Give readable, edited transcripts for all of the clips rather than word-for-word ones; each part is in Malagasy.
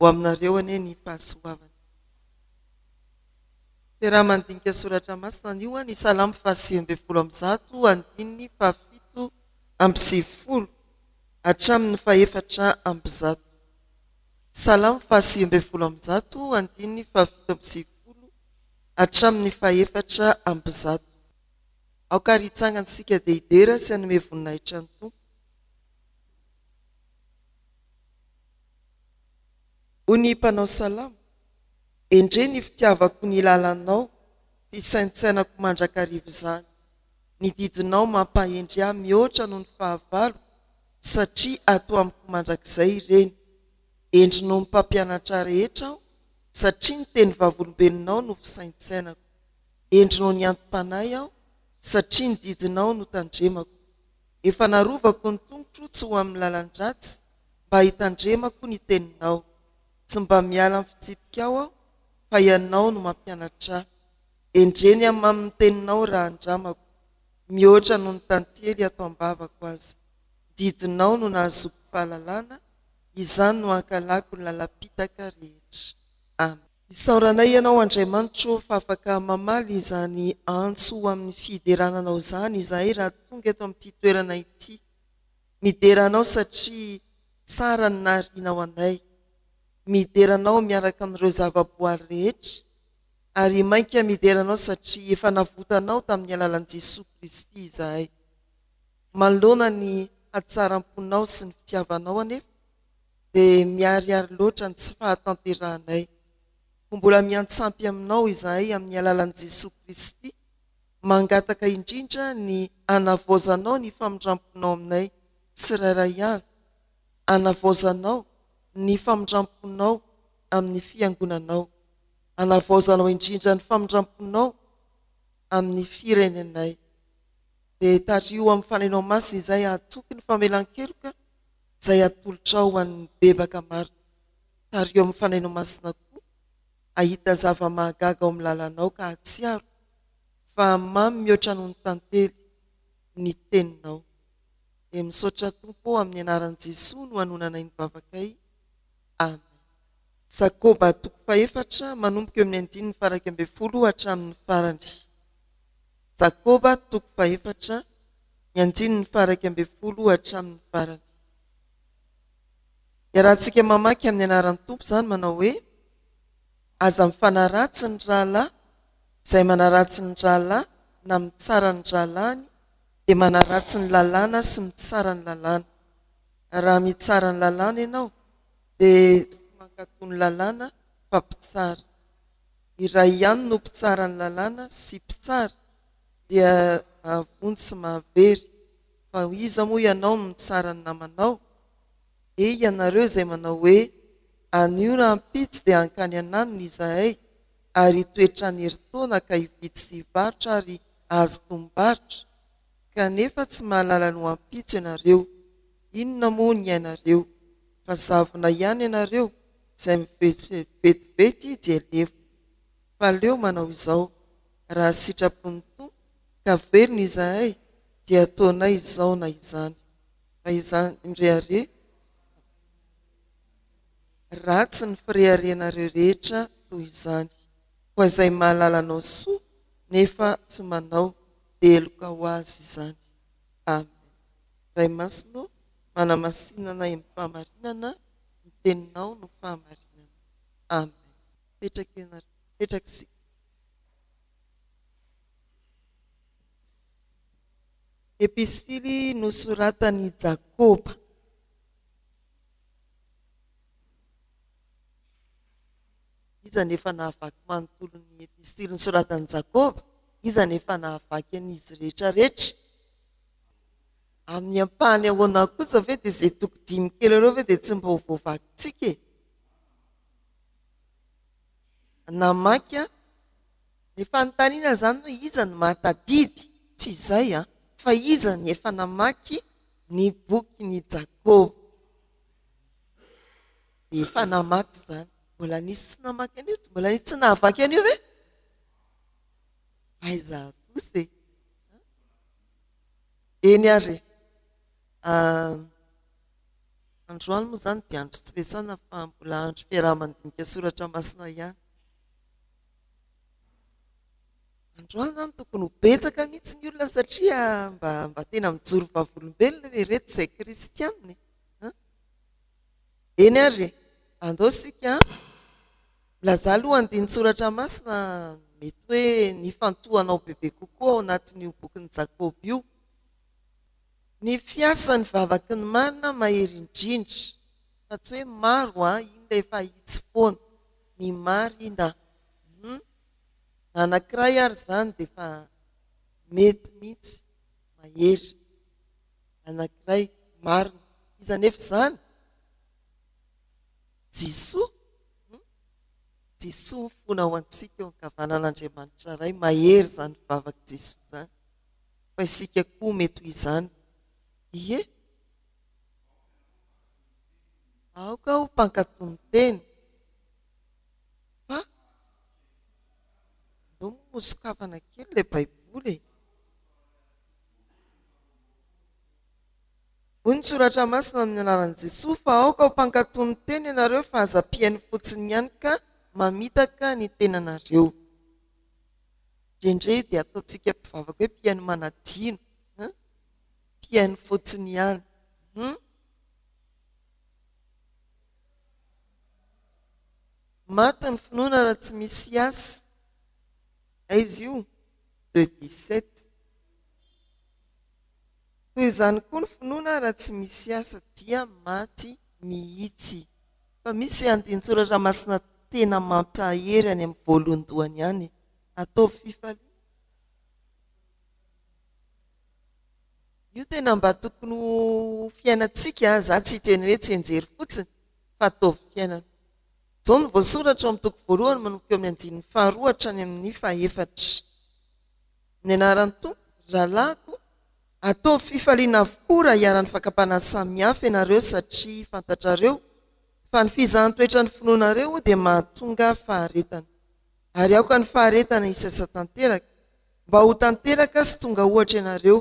aminareo anie ny fahasoavana. Dia raha mandinika soratra masina anio ny Salamo 8:7 hatramin'ny 4:100. Salamo 8:7 hatramin'ny 4:100. Aokaritsangana sika dia idera sy anome voninahitra ny Tompo. Ony mpanao salamo, endre ny fitiavako ny lalanao, fisaintsainako mandrakarivo izany. Ny didinao mampahendry ahy mihoatra noho ny fahavalo, satria ato amiko mandrakizay ireny. Endrinao ny mpampianatra rehetra aho, satria ny teny vavolombelonao no fisaintsainako. Endrinao ny antom-panahy aho, satria ny didinao no tandremako. Efa narovako ny tongotro tsy ho amin'ny lalan-dratsy, mba hitandremako ny teninao. Tsy mba miala amin'ny fitsipika aho, fa ianao no mampianatra. Endreny amin'ny teninao raha andramako, mihoatra noho ny tantely ato ambavako azy. Didinao no nahazoko fahalalana, izany no ankalako ny lalapitaka rehetra. Amen. Isaoranay ianao Andriamanitro fa afaka mamaly izany antso amin'ny fiderananao izany izahay raha tonga eto amin'ity toerana ity. Mideranao satria tsara ny naharinao anay. Mideranao miaraka amin'ireo zava-boary rehetra, ary mainka mideranao satria efa navotanao tamin'ny alalan'i Jesosy Kristy izahay. Manoloana ny hatsaram-ponao sy ny fitiavanao anefa, dia miariary loatra ny tsy fahatanterahanay. Mbola miantsampy aminao izahay amin'ny alalan'i Jesosy Kristy, mangataka indrindra ny anavaozanao ny famindramponao aminay tsirairay avy. Anavaozanao ny famindramponao amin'ny fiangonanao. Anavaozanao indrindra ny famindramponao amin'ny firenenay. Dia tario amin'ny fanainao masina izay atoky ny famelan-keloka, izay atolotra ao amin'ny bebaka maro. Tario amin'ny fanainao masina koa, ahita zava-mahagaga ao amin'ny lalanao ka hatsiaro, fa mamy mihoatra noho ny tantely ny teninao. Dia misaotra Tompo amin'ny anaran'i Jesosy no hanonanay ny vavakay. Amen. Jakoba 4 manomboka eo amin'ny 9:1 hatramin'ny farany. Jakoba 4 9:1 hatramin'ny farany. Rahantsika mamaky amin'ny anaran'ny Tompo izany manao hoe: aza mifanaratsy ny rahalahy, izay manaratsy ny rahalahy na mitsara ny rahalahiny, dia manaratsy ny lalàna sy mitsara ny lalàna. Raha mitsara ny lalàna ianao, dia tsy mankatoa ny lalàna fa mpitsara. Iray ihany no mpitsara ny lalàna sy mpitsara, dia mahavony sy mahavery. Fa iza moa ianao no mitsara ny namanao? Ianareo izay manao hoe: anio na ampitsy dia hankany ananiny izahay, ary toetra ny herintaona ka hividy sy hivarotra ary azo tombarotra. Kanefa tsy mahalala no ampitsy ianareo. Inona moa ny ianareo? Fa zavona ihany ianareo, izay mivetivety dia levo. Fa leo manao izao: raha sitrapon'ny Tompo ka verina izahay, dia ataonay izao na izany. Fa izany indrehare, ratsy ny fireharenareo rehetra toy izany. Koa izay mahalala anao soa nefa tsy manao, dia eloka ho azy izany. Amen. Ray masino, manamasinana amin'ny fahamarinana, ny teninao no fahamarinana. Amen. Petraka sika. Epistily nosoratan'i Jakoba. Iza nefa nahavaky manontolo ny epistily nosoratan'i Jakoba? Iza nefa nahavaky an'izy rehetra rehetra? Amin'ny ampahany ahoana kosa ve dia izay toko 5 kely ireo ve dia tsy mba ho voavakintsika e? Namaky efa notaniana izany hoe iza ny mahatadidy, tsy izay fa iza ny efa namaky ny boky ny Jakoba. Dia efa namaky izany. Mbola nisy tsy namaky an'io? Mbola nisy tsy nahavaky an'io ve? Aiza kosa e? Eny ary androany moa zany dia andro tsy fesana fa mbola andro fiarahamandinika soratra masina ihany. Androany zany tokony ho betsaka mihitsy ny olona satria mba tena mijoro vavolombelona hoe reto izay kristianina. Eny ary andao sika milaza aloha andiny soratra masina mety hoe ny fantohanao bebe kokoa ao anatin'io bokin'ny Jakoba io. Ny fiasan'ny vavaky ny marina mahery indrindra fa tsy hoe maro iny ilay efa hitsy foana ny marina. Anankiray ary zany dia efa mety mihitsy mahery anankiray marina izany efa zany Jisoa fona ao antsika eo ankavanan'Andriamanitra ray mahery zany vavaky Jisoa zany fa isika koa mety ho izany. Ie aoka ho mpankatony teny fa no mosokavana kely ilay baiboly hoy ny soratra masina amin'ny anaran'i Jesosy fa aoka ho mpankatony teny ianareo fa aza piainy fotsiny ihany ka mamitaka ny tenanareo. Indrindray dia ataontsika mpivavaka hoe piainy manadino, piainy fotsiny ihany. Maty ny finoana raha tsy misy asa. Aizy io 2:17. Toy izany koa ny finoana raha tsy misy asa dia maty mihitsy. Fa misy andinin-tsoratra masina tena mampahery any amin'ny voalohany ihany. Atao fifaliana. Io tena mba tokony ho fiainantsika, za tsy teny hoe tsy enjery fotsiny fa atao fiainana. Zao ny voasoratra amin'ny toko voalohany manomboka eo amin'ny andininy faharoa hatrany amin'ny fahaefatra. Ny anaran'ny tompo rahalahiko atao fifaliana avokoa raha hiara-ny fakapana samihafa ianareo satria fantatrareo fa ny fizahanttoetra ny finoanareo dia mahatonga faharetana. Ary aoka ny faharetana isasa tanteraka mba ho tanteraka sy tonga ohatra ianareo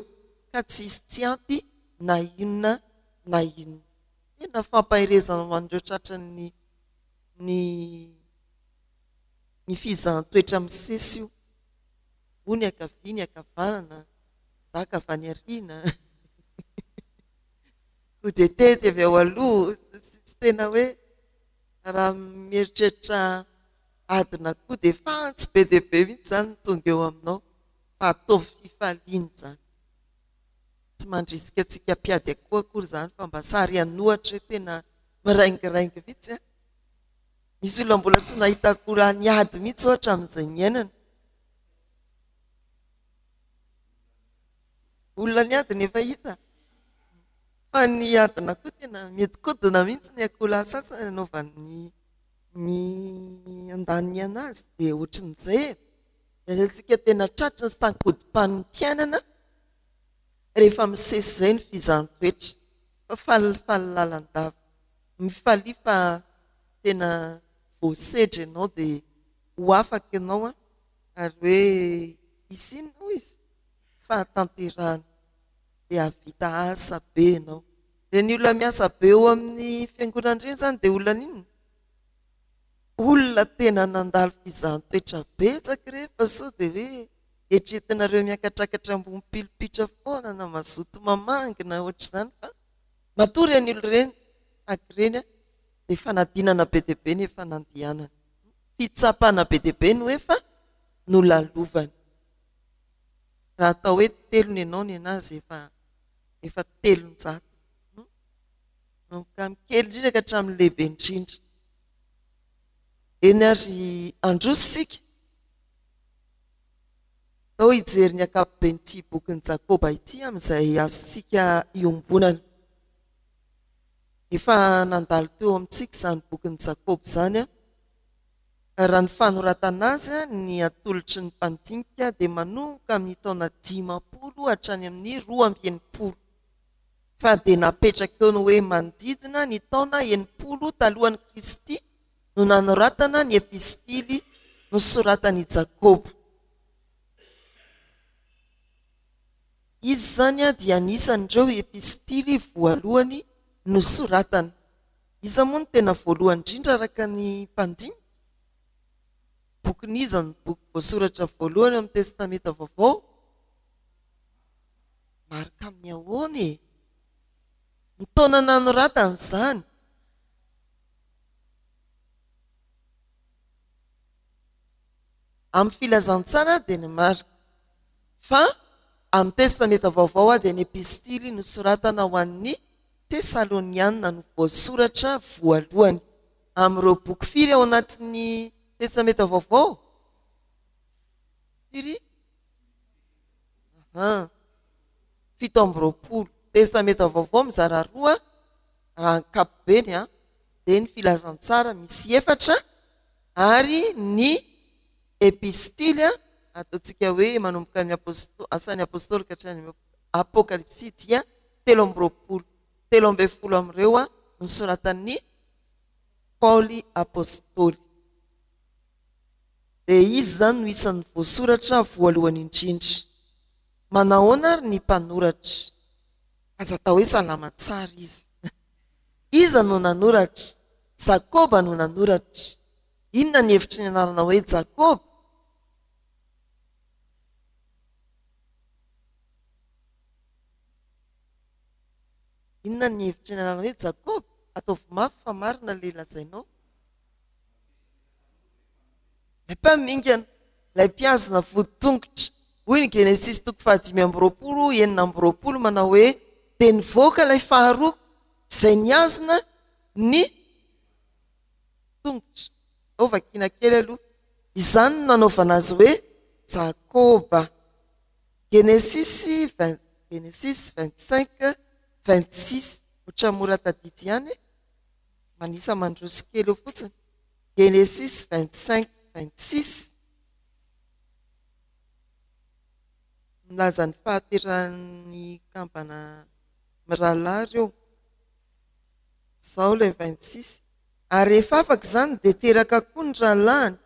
ka tsy isy tsy ampy na inona na inona. Tena fampahirezana ho an'ireo tratran'ny ny fizahanttoetra misesy io. Vony akavia ny akavanana daka avy any ariana ho dia tety avy ao aloha. Tsy tena hoe raha mieritreritra adina koa dia fantsy be dia be mihitsy zany ny tonga eo aminao fa ataovy fifaliana zany. Tsy mandrisika antsika mpiady akoho akory zany fa mba sary anohatra hoe tena miraingirangy mihitsy. Misy olona mbola tsy nahita akory ny ady mihitsy ohatra amin'izay ny ainana. Olona ny adiny efa hita fa ny adina koa tena miodikodina mihitsy ny akola sasany anaovan'ny andaniny anazy dia ohatrin'izay. Antsika tena tratra sy tankodimpanin'ny mpiainana rehefa misesy izay ny fizahanttoetra fa falifaly lalandava mifalia fa tena voasedra ianao dia ho afaka ianao ary hoe isinona hoy izy fahatanterahana dia havita asa be ianao. Reny olona miasa be eo amin'ny fiangonana ireny zany dia olona inona? Olona tena nandalo fizahanttoetra betsaka rehefa sao dia hoe etretinareo miakatrakatra ambony pilipitra foana na mazoto mamangina ohatr'izany fa matory any olo ireny akireny dia fanadinana be dia be ny efa nandianana. Fitsapana be dia be no efa nolalovany. Raha atao hoe telony ianao ny anazy efa telonjato. Nomboka mikely indrindra ka hatramin'ny lehibe indrindra. Eny ary androsika tao hijery ny akapoben'ity bokin'ny Jakoba ity amin'izay azosika iombonana. Efa nandalo teo amintsika izany bokin'ny Jakoba izany raha ny fanoratana azy ny atolotry ny mpandinika dia manomboka amin'ny taona 50 hatrany amin'ny 20. Fa dia napetraka eo ny hoe manodidina ny taona 80 talohan'i Kristy no nanoratana ny epistily nosoratan'i Jakoba. Izy zany dia anisan'ireo epistily voalohany nosoratana. Iza moa no tena voalohany indrindra araka ny mpandiny. Bokyn'iza ny boky voasoratra voalohany amin'ny testameta vaovao? Marika amin'ny ahoana e? Ny taona nanoratana izany. Amin'ny filazantsara dia ny marika. Fa amin'ny testameta vaovao dia ny epistily nosoratana ho an'ny Tesaloniana no voasoratra voalohany. Amin'ireo boky firy ao anatin'ny testameta vaovao? Firy? 7 testameta vaovao mizara 2 raha ny kapobeny dia ny filazantsara misy 4 ary ny epistily ataontsika hoe manomboka ny asan'ny apôstôly ka hatrany apokalipsy dia 13 amin'ireo nosoratan'ny Paoly apôstôly. Dia izy zany no isan'ny voasoratra voalohany indrindra. Manahoana ary ny mpanoratra? Aza atao hoe salama tsara izy. Iza no nanoratra? Jakoba no nanoratra. Inona ny hevitry ny anarana hoe Jakoba? Inona ny hevitry ny anarana hoe Jakoba? Ataovy mafy fa marina ilay lazainao. Ilay mpamingana, ilay mpiazona vodi-tongotra. Hoy ny Genesis 5:20 manao hoe dia nivoaka ilay faharoa izay niazona ny tongotra. Vakiana kely aloha. Izany no nanaovana azy hoe Jakoba. Genesis 25:26 ohatra mora tadidy ihany manisa mandroso kely eo fotsiny. Genesis 25:26 milaza ny fahaterahan'ny kambana miralary eo. Zao ilay 26. Ary rehefa afaka izany dia teraka koa ny ralahany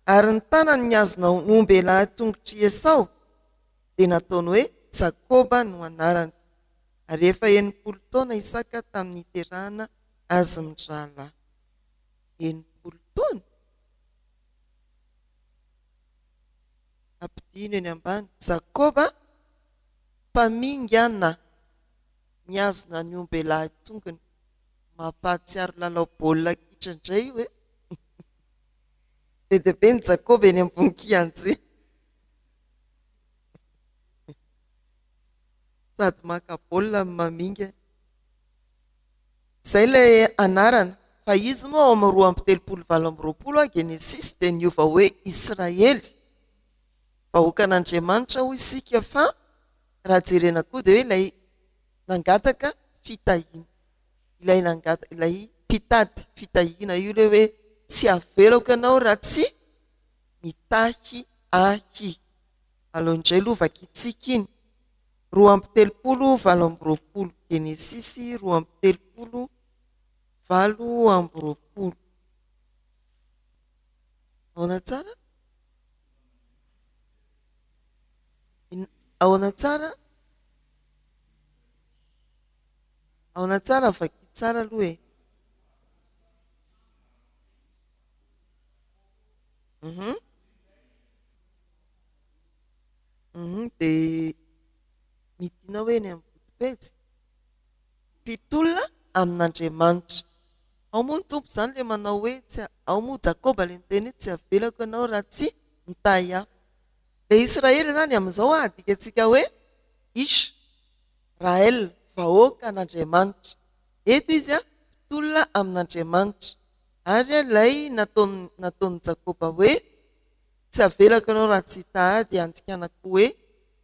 ary ny tanany niazona nombe lahy tongotry Esau dia nataony hoe Jakoba no anarany. Ary rehefa 80 taona Isaka tamin'ny iterahana azy miralahy. 80 taona. Ampidino eny ambany. Jakoba mpamingana niazona ny omby lahy tongony. Mampahatsiaro lalao baolina kitra indray hoe. Be dia be ny Jakoba eny ambony kianjy. Sady maka baolina maminga. Izay ilay anarana. Fa izy moa ao amin'ny 2:27 Genesis dia niova hoe Israely. Vahoakan'Andriamanitra hoy isika fa raha jerena koa dia hoe ilay nangataka fitahiana. Ilay mpitady fitahiana io ilay hoe tsy avelako ianao raha tsy mitahy ahy. Aleo indray lovaka itsika iny. 2:30 Genesis 2:30. Ahoana tsara? Ahoana tsara? Ahoana tsara vaky tsara aloha e. Dia midina hoe ny amin'ny vodipejy. Mpitolona amin'Andriamanitra. Ao moa ny tompo izany ilay manao hoe ao moa Jakoba ilay miteny hoe tsy avelako ianao raha tsy mitahy ahy. Ilay Israely zany amin'izao adikatsika hoe Israel, vahoaka an'Andriamanitra. Eto izy mpitolona amin'Andriamanitra. Ary ilay nataon'ny Jakoba hoe tsy avelako ianao raha tsy hitahy dia andikanako hoe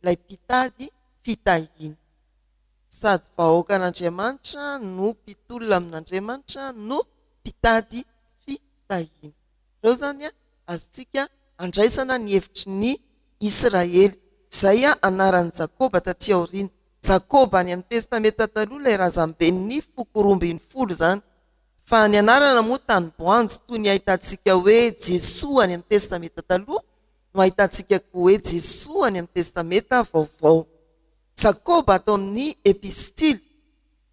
ilay mpitady fitahiana. Sady vahoaka an'Andriamanitra no mpitolona amin'Andriamanitra no mpitady fitahiana. Ireo zany azontsika andraisana ny hevitry ny Israely. Izay anaran'ny Jakoba taty aoriana. Jakoba any amin'ny testameta taloha ilay razamben'ny 70 zany. Fa ny anarana moa tany boanjo toy ny ahitantsika hoe Jesoa any amin'ny testameta taloha no ahitantsika koa hoe Jesoa any amin'ny testameta vaovao. Jakoba ataon'ny epistily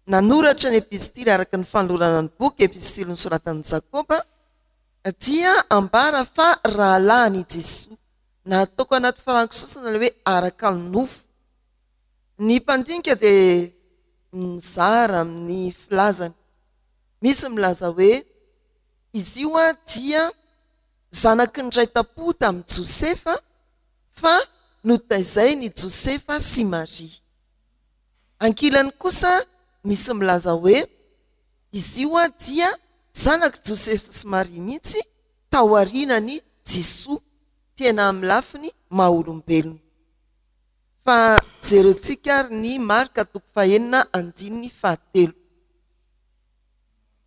nanoratra ny epistily araka ny fanolorana ny boky epistily nysoratan'ny Jakoba dia ambara fa rahalahiny Jesoa nataoko anaty farankososana le hoe araka ny nofo. Ny mpandinika dia mizara amin'ny filazany. Misy milaza hoe izy io dia zanaky ny raitapo tamin'ny Josefa fa notaizainy Josefa sy Maria. Ankilany kosa misy milaza hoe izy io dia zanaky Josefa sy Maria mihitsy taoarinany Jesoa tena amin'ny lafiny maha-olombelona. Fa jerentsika ary ny Marka 9:9-7.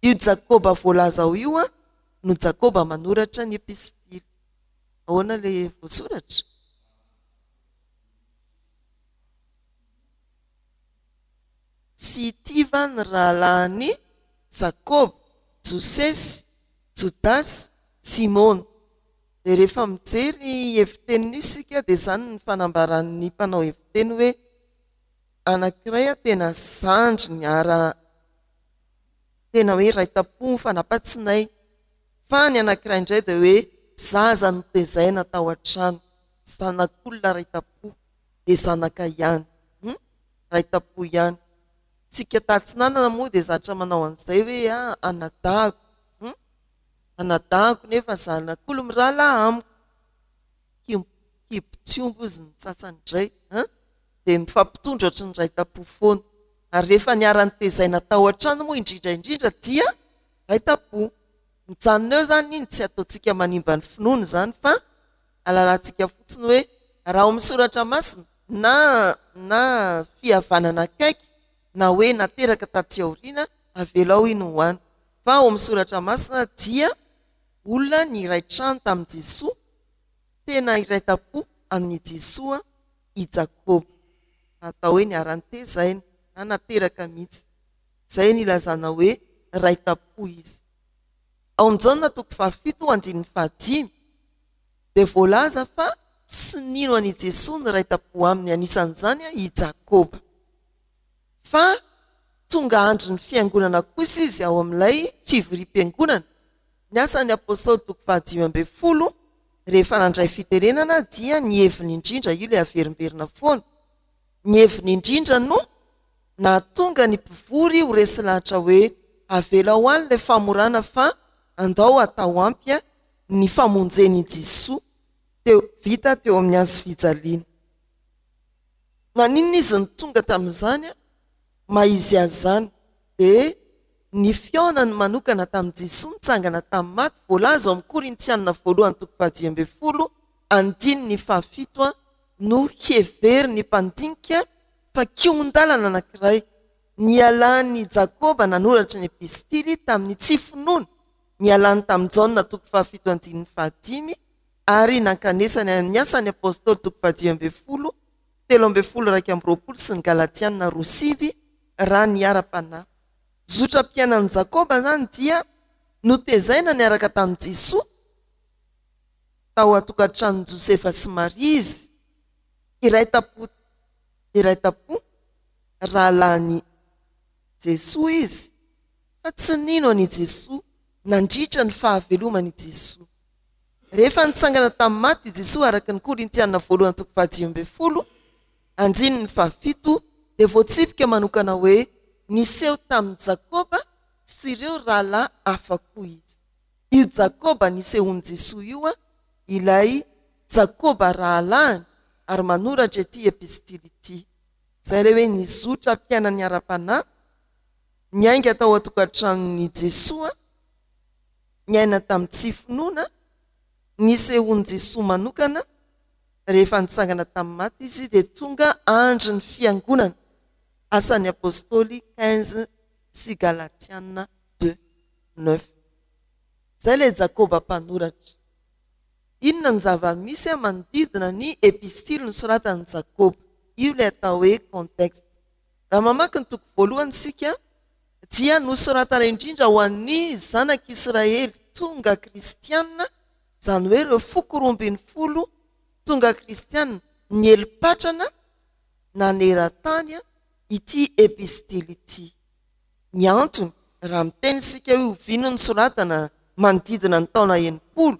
Io Jakoba voalaza ho io no Jakoba manoratra ny epistily. Ahoana le voasoratra? Tsy tiva ny rahalahiny Jakoba, Josesy, Jodasy, Simona. Dia rehefa mijery efiteniny isika dia izany ny fanambaran'ny mpanao efiteny hoe anankiray tena zandry ny tena hoe raitapo ny fanapatsinay, fa ny anankiray indray dia hoe zaza notezaina tao an-trano, zanak'olona raitapo dia zanaka ihany, raitapo ihany. Tsika tatsinanana moa dia zatra manao an'izay hoe anadahako nefa zanak'olo mirahalahy amiko, kibontsiombo izy ny sasany indray dia mifampitondra ohatry ny raitapo foana. Ary rehefa niara-ny tezaina tao an-trano moa indrindraindrindra dia raitapo. Mijanona eo zany iny tsy ataontsika manimba ny finoana zany fa alalantsika fotsiny hoe raha ao misoratra masina na fihavanana akaiky na hoe nateraka taty aoriana avelao iny hoany. Fa ao misoratra masina dia olona ny iray trano tamin'i Jesoa, tena iraitapo amin'ny Jesoa i Jakoba, atao hoe niara-ny tezaina na nateraka mihitsy. Zay ny ilazana hoe raitapo izy. Ao amin'izao toko 7:5 dia voalaza fa tsy nino an'i Jesoa ny raitapo aminy, anisan'izany i Jakoba. Fa tonga andro ny fiangonana kosa izy ao amin'ilay fivorim-piangonana. Ny asan'ny apôstôly toko 10 rehefa nandray fiterenana dia nieviny indrindra, io ilay averimberina foana. Nieviny indrindra no nahatonga ny mpivory ho resy lahatra hoe avela ho any ilay famorana fa andao atao ampy ny famonjen'i Jesoa vita teo amin'ny hazo fijaliana. Naninona izy ny tonga tamin'izany maizy azy zany dia ny fionany manokana tamin'i Jesoa mitsangana tamin'ny maty. Voalaza ao amin'ny Korintianina 1:7 no hevery ny mpandinika fa kiondalana anankiray. Nialany Jakoba nanoratra ny epistily tamin'ny tsy finoana, nialany tamin'ny Jaona 7:5 ary nankanesany ny asan'ny apôstôly 10:13 sy ny Galatianina 2:9 raha niara-panahy. Zotra-piainan'i Jakoba zany dia notezaina niaraka tamin'i Jesoa tao atokantrano Josefa sy Maria izy. Iraitapo rahalahiny Jesoa izy, fa tsy nino an'i Jesoa, nandritra ny fahavelomany Jesoa. Rehefa nitsangana tamin'ny maty Jesoa araka ny Korintianina 1:7 dia voatsipika manokana hoe niseho tamin'ny Jakoba sy ireo rahalahy afako izy. Io Jakoba nisehon'i Jesoa io ilay Jakoba rahalahiny ary manoratra ity epistily ity. Zay le hoe nizotra mpiainany ara-panahy, niainga tao atokantrano Jesoa, niaina tamin'ny tsy finoana, nisehon'i Jesoa manokana. Rehefa nitsangana tamin'ny maty izy dia tonga andro ny fiangonana. Asan'ny apôstôly 15 sy Galatianina 2:9. Zay le Jakoba mpanoratra. Inona ny zava-misy manodidina ny epistily nosoratan'i Jakoba? Io le atao hoe contexte. Raha mamaky ny toko 1 sika dia nosoratana indrindra ho an'ny zanak'Israely tonga kristianina, zany hoe ireo 10,000 tonga kristianina nielipatrana naneran-tany ity epistily ity. Ny antony raha miteny isika hoe ovino ny soratana manodidina ny taona 80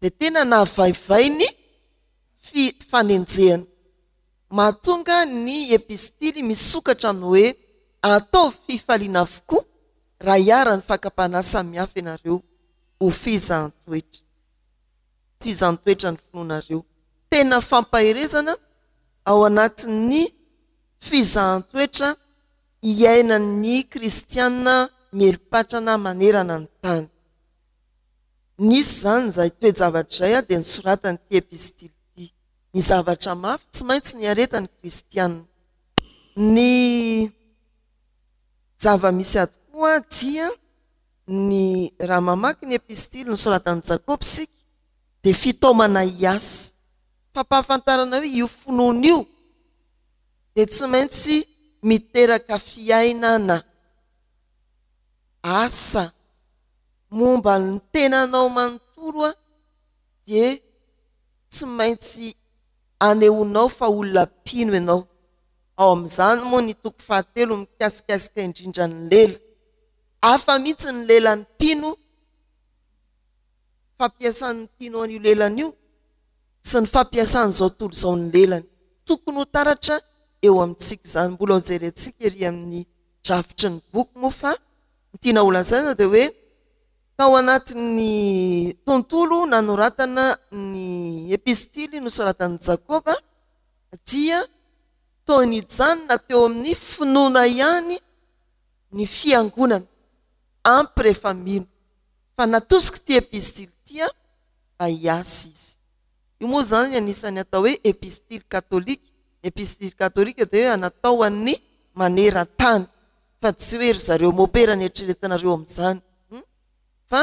dia tena nahavaivay ny fanenjehana. Mahatonga ny epistily misokatra amin'ny hoe atao fifaliana avokoa raha hiara ny fakapana samihafa ianareo ho fizantoetra ny finoanareo. Tena fampaherezana ao anatin'ny fizantoetra iainan'ny kristiana meripatrana manerana ny tany. Nisy zany izay toe-javatra izay dia nisoratany ity epistily ity. Ny zavatra mafy tsy maintsy ny aretany kristiana. Ny zava-misy atokoa dia ny raha mamaky ny epistily nosoratany Jakoba sika dia fitaomana hiasa. Pampahafantarana hoe io finoana io dia tsy maintsy miteraka fiainana, asa momba ny tenanao manontolo dia tsy maintsy anehoanao fa olona mpino ianao. Ao amin'izany moa ny toko 7 mikasikasika indrindra ny lela. Hafa mihitsy ny lelan'ny mpino, fampiasan'ny mpino an'io lelan'io sy ny fampiasan'izao tontolo izao ny lelany. Tokony ho taratra eo amintsika izany. Mbola hojerentsika ery amin'ny drafitry ny boky moa fa ny tiana holazaina dia hoe tao anatin'ny tontolo nanoratana ny epistily nosoratany Jakoba dia toy ny janona teo amin'ny finoana ihany ny fiangonana ampy rehefa mino. Fa natosika ity epistily tia mba hiasa izy. Io moa zany anisany atao hoe epistily katolika. Epistily katolika dia hoe anatao an'ny maneran-tany fa tsy hoe ry zareo mopera ny eritreretinareo amin'izany. Fa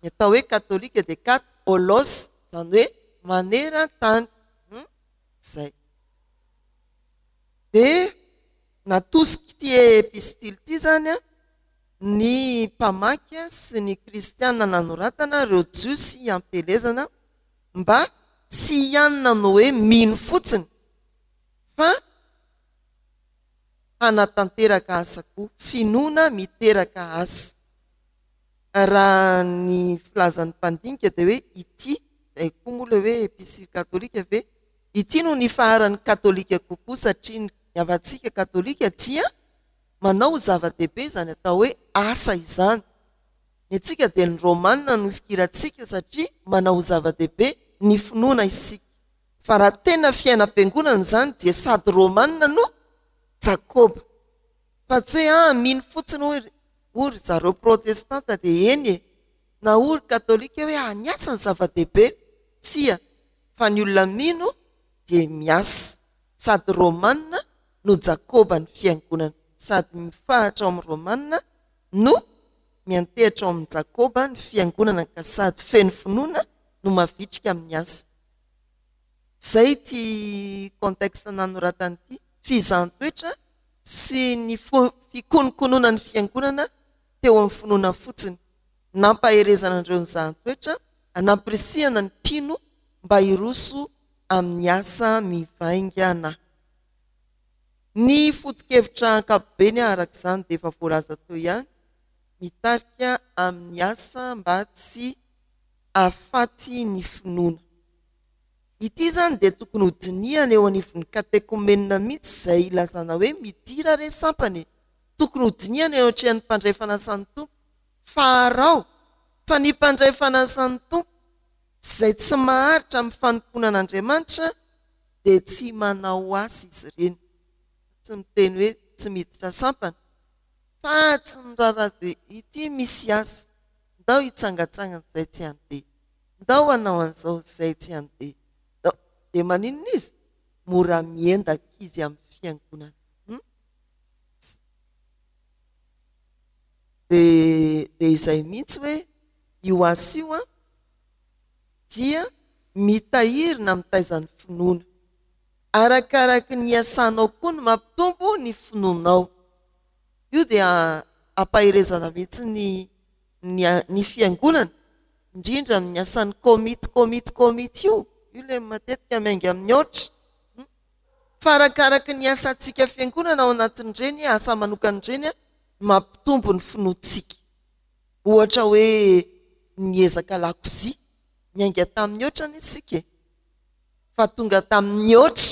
ny atao hoe katolika dia kat olos, zany hoe maneran-tany. Zay. Dia natosika ity epistily ity zany ny mpamaky sy ny kristiana nanoratana ireo jiosy ampelezana mba tsy hianina no hoe mino fotsiny fa hanatanteraka asa koa, finoana miteraka asa. Raha ny filazan'ny mpandinika dia hoe ity, izay koa moa ilay hoe epistily katolika ve, ity no ny faharan'ny katolika kokoa satria ny avantsika katolika dia manao zava-dehibe izany atao hoe asa izany. Ny antsika dia ny romanina no fikirantsika satria manao zava-dehibe ny finoana isika. Fa raha tena fiainam-piangonana izany dia sady romanina no Jakoba. Fa tsy hoe mino fotsiny ory zareo protestanta dia eny e, na ory katolika hoe aniasa ny zava-dehibe, tsia. Fa ny olona mino dia miasa, sady romanina no Jakoba ny fiangonana, sady mifahatra ao amin'ny romanina no miantehatra ao amin'ny Jakoba ny fiangonana, ka sady feno finoana no mavitrika amin'ny asa. Zay ty contexte nanoratany ity, fizantoetra sy ny fikonokonoana ny fiangonana teo amin'ny finoana fotsiny, nampaherezana andreo ny zantoetra, anampirisihana ny mpino mba hiroso amin'ny asa mivaingana. Ny foto-kevitra ankapobeny arak'izany dia efa voalaza teo ihany, mitarika amin'ny asa mba tsy afaty ny finoana. Ity zany dia tokony ho dinihana eo anivon'ny katekomenina mihitsy izay ilazana hoe midira re sampany. Tokony ho dinihana eo antrehan'ny mpandray fanasan'ny tompo. Farao fa ny mpandray fanasan'ny tompo izay tsy maharitra amin'ny fanompoana an'Andriamanitra dia tsy manao asa izy ireny. Tsy miteny hoe tsy miditra sampana fa tsy mirara izay ity misy asa, ndao hitsangatsangana izay tsy andeha, ndao hanao an'izao izay tsy andeha. Dia maninona izy? Mora miendaka izy amin'ny fiangonana. Dia izay mihitsy hoe io asa io dia mitahirina mitaizan'ny finoana. Arakaraka ny asanao koa no mampitombo ny finoanao. Io dia ampaherezana mihitsy ny fiangonana, indrindra amin'ny asan'ny komity io. Io ilay matetika mainga amin'ny ohatra. Fa arakaraka ny asantsika fiangonana ao anatin'ireny, asa manokan'ireny mampitombo ny finoantsika. Ohatra hoe niezaka lakozia, niainga tamin'ny oatra ny isika fa tonga tamin'ny oatra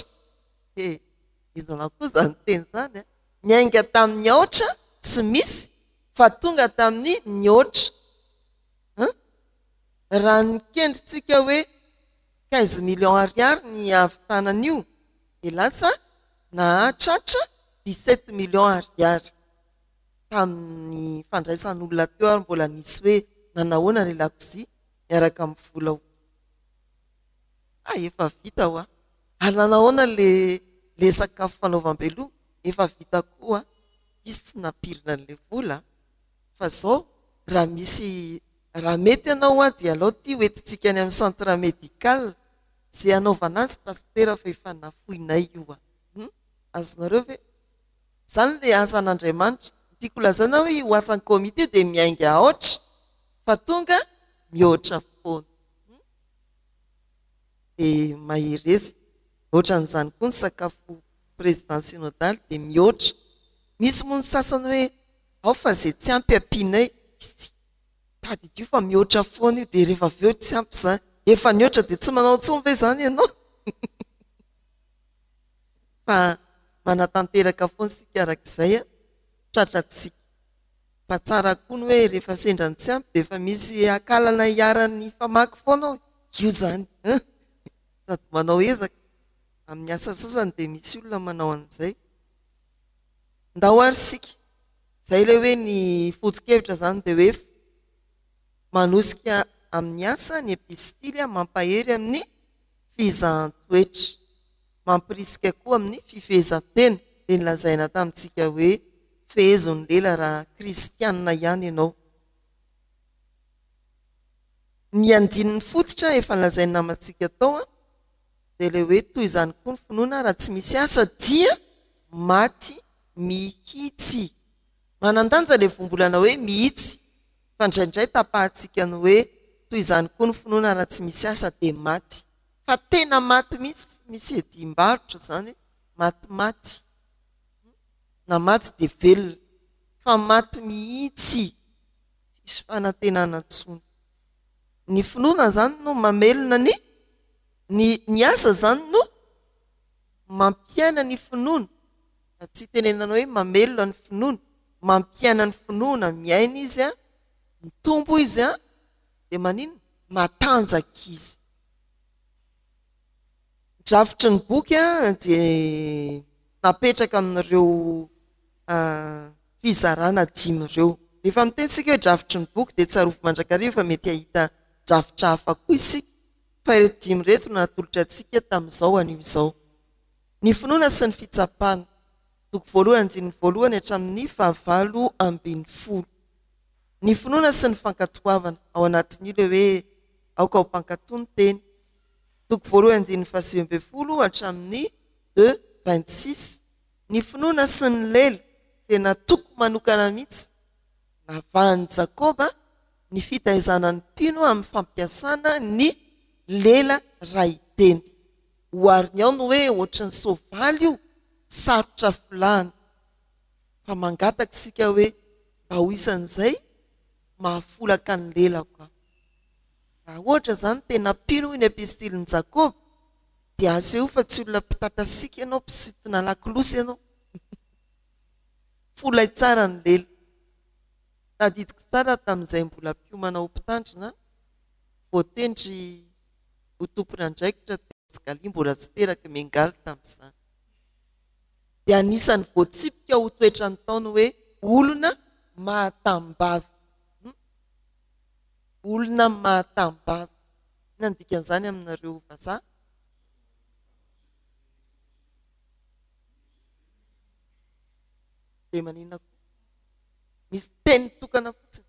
idona koa zany teny zany niainga tamin'ny oatra tsy misy fa tonga tamin'ny ny oatra. Raha nikendritsika hoe 15 millions ariary ny avitanan'io dia lasa nahatratra 17 millions ariary tamin'ny fandraisan'olona teo ary mbola nisy hoe nanahoana ilay lakozia miaraka amin'ny vola ao. Efa vita ho ary nanahoana le sakafo fanaovam-beloa efa vita koa izy tsy nampirina an'ilay vola fa zao raha mety ianao dia alao ty hoentintsika any amin'ny centre médical zay anaovana azy pastera fa efa nafoinay io azonareo ve zany le asan'Andriamanitra. Tiako lazana hoe io asan'ny komite dia miainga aotra fa tonga mihoatra foana dia mahereza. Ohatran'izany koa ny sakafo président synodaly dia mihoatra. Misy moa ny sasany hoe ao fa zay tsy ampy ampianay tady io fa mihoatra foana io dia rehefa avy eo tsy ampy zany efa nihoatra dia tsy manao tsony ve zany ianao fa manatanteraka foana sika arak'izay tratratsika. Fa tsara koa ny hoe rehefa sendra ny tsy ampy dia efa misy akalana hiaran'ny famaky foana io zany sady manao ezaka amin'ny asa sasany dia misy olona manao an'izay. Ndao ary sika zay ilay hoe ny foto-kevitra zany dia hoe manosika amin'ny asa ny epistily mampahery amin'ny fizahan-toetra, mampirisika koa amin'ny fifehezan-tena. Dia nilazaina tamintsika hoe fehezon'ny lela raha kristianina ihany ianao. Ny andininy fototra efa nilazaina namantsika tao dia ilay hoe toy izany koa ny finoana raha tsy misy asa dia maty mihitsy. Manandanja ilay vombolana hoe mihitsy fa indraindray tapahantsika ny hoe toy izany koa ny finoana raha tsy misy asa dia maty. Fa tena maty misy edimbarotra zany maty na maty dia velona fa maty mihitsy isy fanantenana ntsony. Ny finoana zany no mamelona ny asa zany no mampiaina ny finoana. Tsy tenenana hoe mamelona ny finoana, mampiaina ny finoana, miaina izy mitombo izy dia manino matanjaka izy. Drafitry ny boky dia napetraka amin'ireo fizarana 5 ireo. Rehefa mitensika hoe drafitry ny boky dia tsarovy mandrakariva fa mety ahita drafitra hafa koa isika fa ireto 5 reto natolotra antsika tamin'izao anio izao. Ny finoana sy ny fitsapana, toko 1:1 hatramin'ny 9:10. Ny finoana sy ny fankatoavana ao anatin'io ilay hoe aoka ho mpankatoa ny teny, toko 1:20 hatramin'ny 2:26. Ny finoana sy ny lela tena toko manokana mihitsy navahan'i Jakoba ny fitaizana ny mpino amin'ny fampiasana ny lela raiteny. Hoariny ao no hoe ohatran'ny soavaly io sarotra filahana fa mangataka sika hoe mba ho isan'izay mahafolaka ny lelako. Raha ohatra zany tena mpino ny epistiliny Jakoba dia aseho fa tsy olona mpitatasika ianao mpisitona lakolosy ianao folay tsara ny lela. Tadidiko tsara tamin'izay mbola mpiomana ho mpitandrina voatendry ho tompony andraikitra Galia mbola tsy teraka mengaly tamin'izany. Dia anisany voatsipika ho toetra ny taony hoe olona mahatambavy. Olona mahatambavy. Nandikan'izany aminareo vazaha. Dia manina koa misy teny tokana fotsiny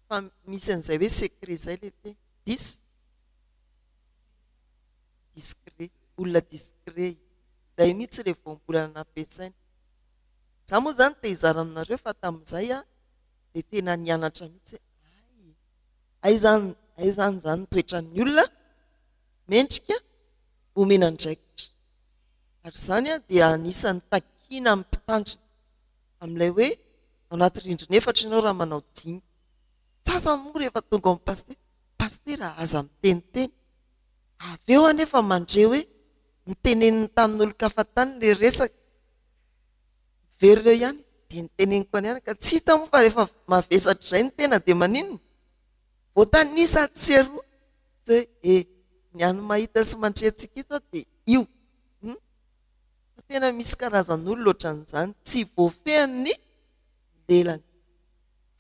fa misy an'izay hoe secret zay le teny discret, olona discret zay mihitsy le voambolana nampiasaina. Za moa zany te hizara aminareo fa tamin'izay dia tena nianatra mihitsy aizany zany toetran'ny olona mendrika omena andraikitra. ary zany a dia anisan'ny takina amin'ny mpitandrina amin'ilay hoe ao anaty rindrina efatra ianao raha manao dimy sasany moa rehefa tonga amin'ny pastera aza miteniteny avy eo anefa mandre hoe miteneniny tamin'olo-kafatany le resaka very reo ihany dia niteneniko any ihany ka tsy hita moa fa rehefa mavesatra izay ny tena dia maninona voatanisa tseroa zay ny any mahita sy mandreantsika ito dia io tena misy karazan'olo ohatran'izany tsy voafehan'ny lelany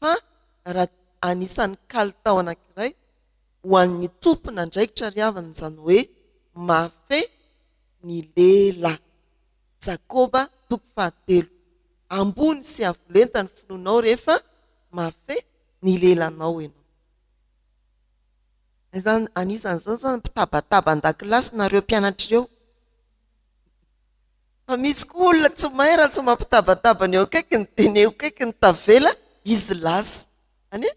fa raha anisan'ny kalitao anankiray ho an'ny tompona ndraikitra riavana izany hoe mafe ny lela. Jakoba 3 ambony sy avolenta ny fononao rehefa mafe ny lelanao ianao. Izany anisan'izany zany mpitabataba an-dakilasy nareo mpianatra ireo. Fa misy koa olona tsy mahay raha tsy mampitabataba ny eo akaiky ny teny eo akaiky ny tavela izy lasa. Ane?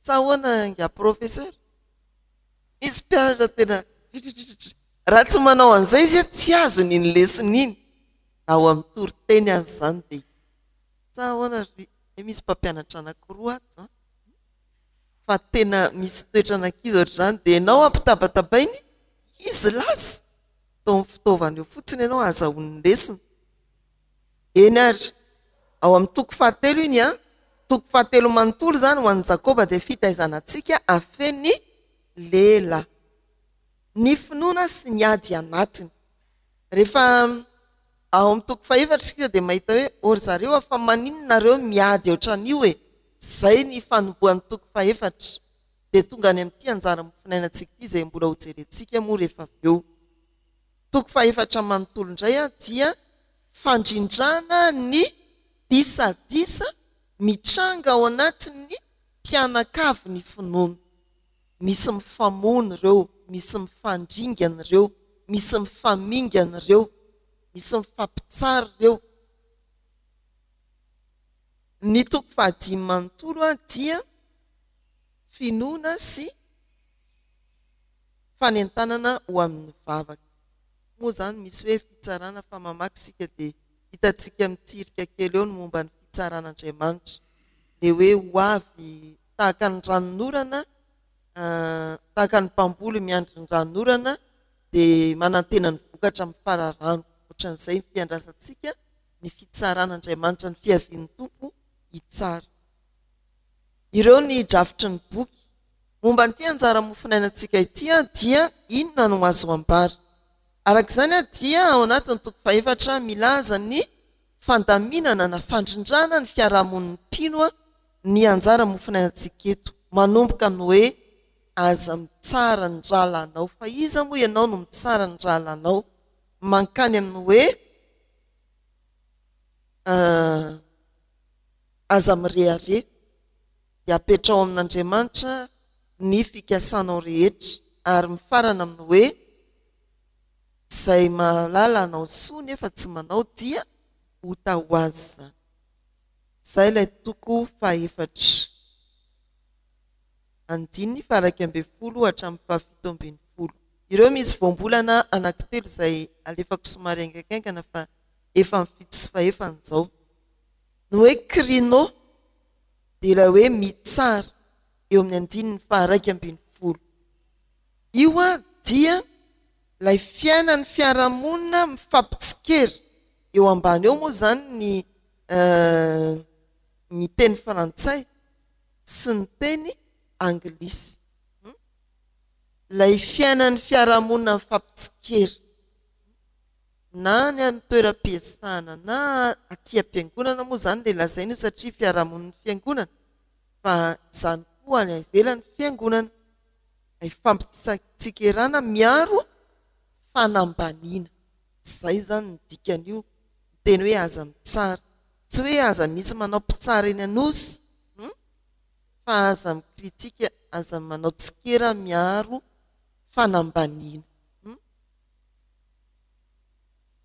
Sa ahoana nga professeur? Misy mpianatra tena raha tsy manao an'izay izy tsy azo ny leson'iny. Ao amin'ny toriteny azy zany dia sa ahoana misy mpampianatra anankiroa ato fa tena misy toetra anankizy ohatr'izany dia ianao ampitabatabany izy lasa tao amin'ny fitaovana eo fotsiny ianao azahoan'ny lesona. Eny ary ao amin'ny 7 iny 7 manontolo zany ho an'ny Jakoba dia fitaizanantsika afeny lela ny finoana sy ny ady anatiny. Rehefa ao amin'ny 7 dia mahita hoe ory zareo fa maninonareo miady ohatran'io e zay ny fanomboan'ny 7 dia tonga any amin'ity anjara mofinainantsika ity izay mbola hojerentsika moa rehefa avy eo. 7 manontolo indray dia fandrindrana ny disadisa mitranga ao anatin'ny mpianakavy ny finoana. Misy mifamony ireo, misy mifandringana ireo, misy mifamingana ireo, misy mifampitsara ireo. Ny 5 manontolo dia finoana sy fanentanana ho amin'ny vavaka. Moa zany misy hoe fitsarana fa mamakisika dia hitantsika mitsirika kely eo ny momba ny fitsaran'Andriamanitra. Le hoe ho avy tahaka ny ranonorana, tahaka ny mpamboly miandry ny ranonorana dia manantena ny vokatra amin'ny fararano. Ohatran'izay ny fiandrasantsika ny fitsaran'Andriamanitra ny fiavian'ny tompo hitsara. Ireo ny drafitry ny boky momba n'ity anjara mofinainantsika ity dia inona no azo ambara. Arak'izany dia ao anatin'ny 7 milaza ny fandaminana na fandrindrana ny fiarahamon'ny mpino ny anjara mofinainantsika eto manomboka amin'ny hoe aza mitsara ny rahalanao. Fa iza moa ianao no mitsara ny rahalanao? Mankany amin'ny hoe aza mirehare dia apetrao amin'Andriamanitra ny fikasanao rehetra ary mifarana amin'ny hoe izay malala anao soa nefa tsy manao dia hota ho azy zany. Izay ilay 7 andininy 12 hatramin'ny 17. Ireo misy voambolana anankitelo izay alefako somary aingaikaingana fa efa mifito sy fahefana izao. Ny hoe krino dia ilay hoe mitsara eo amin'ny andininy 12. Io dia ilay fiainan'ny fiarahamonina mifampitsikera eo ambany eo moa zany ny teny frantsay sy ny teny anglisy. Ilay fiainan'ny fiarahamonina mifampitsikera na ny amin'ny toeram-piasana na aty am-piangonana moa zany le lazaina io satria fiarahamonina fiangonana fa izany koa any ivelan'ny fiangonana ay fampitsikerana miaro fanambaniana. Izay zany ny dikan'io teny hoe aza mitsara, tsy hoe aza misy manao mpitsara eny anosy fa aza mikritika, aza manao tsikera miaro fanambaniana.